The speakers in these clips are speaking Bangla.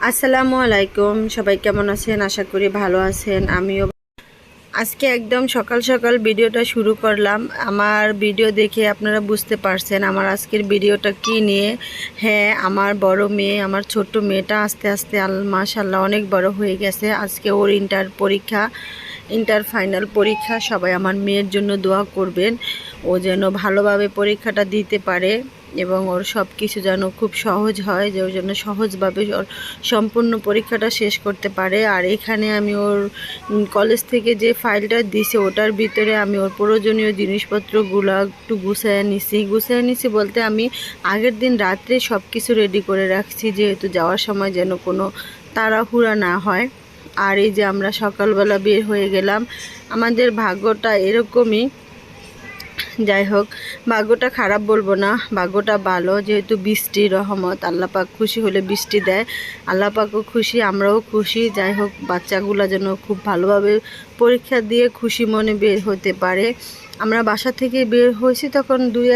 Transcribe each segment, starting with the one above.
আসসালামু আলাইকুম। সবাই কেমন আছেন? আশা করি ভালো আছেন। আমিও আজকে একদম সকাল সকাল ভিডিওটা শুরু করলাম। আমার ভিডিও দেখে আপনারা বুঝতে পারছেন আমার আজকের ভিডিওটা কি নিয়ে। হ্যাঁ, আমার বড় মেয়ে, আমার ছোট্ট মেয়েটা আস্তে আস্তে মাশাআল্লাহ অনেক বড় হয়ে গেছে। আজকে ওর ইন্টার ফাইনাল পরীক্ষা। সবাই আমার মেয়ের জন্য দোয়া করবেন, ও যেন ভালোভাবে পরীক্ষাটা দিতে পারে এবং ওর সব কিছু যেন খুব সহজ হয়, যে ওর জন্য সহজভাবে ওর সম্পূর্ণ পরীক্ষাটা শেষ করতে পারে। আর এখানে আমি ওর কলেজ থেকে যে ফাইলটা দিছে ওটার ভিতরে আমি ওর প্রয়োজনীয় জিনিসপত্রগুলো একটু গুছিয়ে নিছি বলতে আমি আগের দিন রাত্রে সব কিছু রেডি করে রাখছি, যেহেতু যাওয়ার সময় যেন কোনো তাড়াহুড়া না হয়। আর এই যে আমরা সকালবেলা বের হয়ে গেলাম। আমাদের ভাগ্যটা এরকমই, যাই হোক, ভাগ্যটা খারাপ বলবো না, ভাগ্যটা ভালো, যেহেতু বৃষ্টির রহমত। আল্লাপাক খুশি হলে বৃষ্টি দেয়, আল্লাপাকও খুশি, আমরাও খুশি। যাই হোক, বাচ্চাগুলো যেন খুব ভালোভাবে পরীক্ষা দিয়ে খুশি মনে বের হতে পারে। আমরা বাসা থেকে বের হয়েছি তখন দুই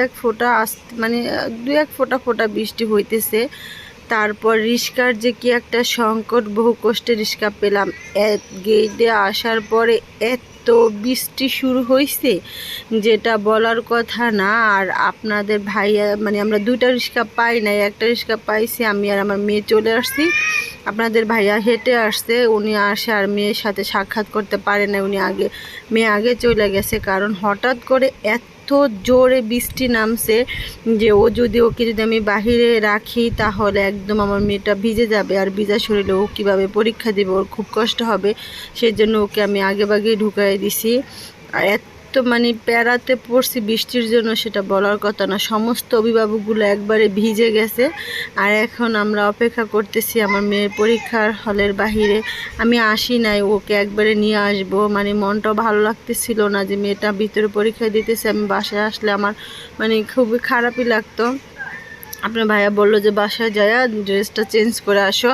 এক ফোঁটা বৃষ্টি হইতেছে। তারপর রিস্কার যে কি একটা সংকট, বহু কষ্টে রিস্কা পেলাম। গেটে আসার পরে এত বৃষ্টি শুরু হয়েছে যেটা বলার কথা না। আর আপনাদের ভাইয়া আমরা দুইটা রিস্কা পাই নাই, একটা রিস্কা পাইছি। আমি আর আমার মেয়ে চলে আসছি, আপনাদের ভাইয়া হেঁটে আসছে। উনি আসে আর মেয়ের সাথে সাক্ষাৎ করতে পারে না, মেয়ে আগে চলে গেছে। কারণ হঠাৎ করে এত জোরে বৃষ্টি নামছে যে ওকে যদি আমি বাহিরে রাখি তাহলে একদম আমার মেয়েটা ভিজে যাবে, আর ভিজা শরীরে ও কীভাবে পরীক্ষা দেবে, ওর খুব কষ্ট হবে। সেজন্য ওকে আমি আগেভাগেই ঢুকাই দিছি। আর এত প্যারাতে পড়ছি বৃষ্টির জন্য সেটা বলার কথা না। সমস্ত অভিভাবকগুলো একবারে ভিজে গেছে। আর এখন আমরা অপেক্ষা করতেছি আমার মেয়ের পরীক্ষার হলের বাহিরে। আমি আসি নাই, ওকে একবারে নিয়ে আসবো। মনটাও ভালো লাগতেছিল না যে মেয়েটা ভিতরে পরীক্ষা দিতেছে, আমি বাসায় আসলে আমার খুবই খারাপই লাগতো। আপনার ভাইয়া বলল যে বাসায় যায় ড্রেসটা চেঞ্জ করে আসো।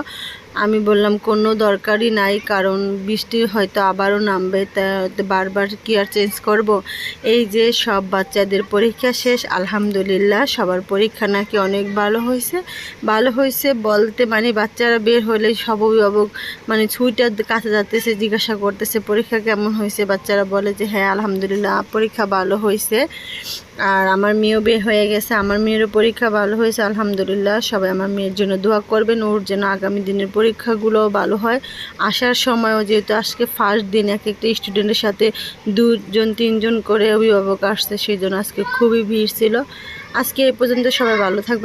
আমি বললাম কোনো দরকারই নাই, কারণ বৃষ্টি হয়তো আবারও নামবে, তা বারবার কি আর চেঞ্জ করব। এই যে সব বাচ্চাদের পরীক্ষা শেষ, আলহামদুলিল্লাহ সবার পরীক্ষা নাকি অনেক ভালো হয়েছে বলতে বাচ্চারা বের হলে সব অভিভাবক ছুঁইটার কাছে যাতেছে, জিজ্ঞাসা করতেছে পরীক্ষা কেমন হয়েছে। বাচ্চারা বলে যে হ্যাঁ আলহামদুলিল্লাহ পরীক্ষা ভালো হয়েছে। আর আমার মেয়েও বের হয়ে গেছে, আমার মেয়েরও পরীক্ষা ভালো হয়েছে আলহামদুলিল্লাহ। সবাই আমার মেয়ের জন্য দোয়া করবেন, ওর যেন আগামী দিনের পরীক্ষাগুলোও ভালো হয়। আসার সময়ও যেহেতু আজকে ফার্স্ট দিন, এক একটা স্টুডেন্টের সাথে 2-3 জন করে অভিভাবক আসছে, সেই জন্য আজকে খুবই ভিড় ছিল। আজকে এই পর্যন্ত, সবাই ভালো থাকবে।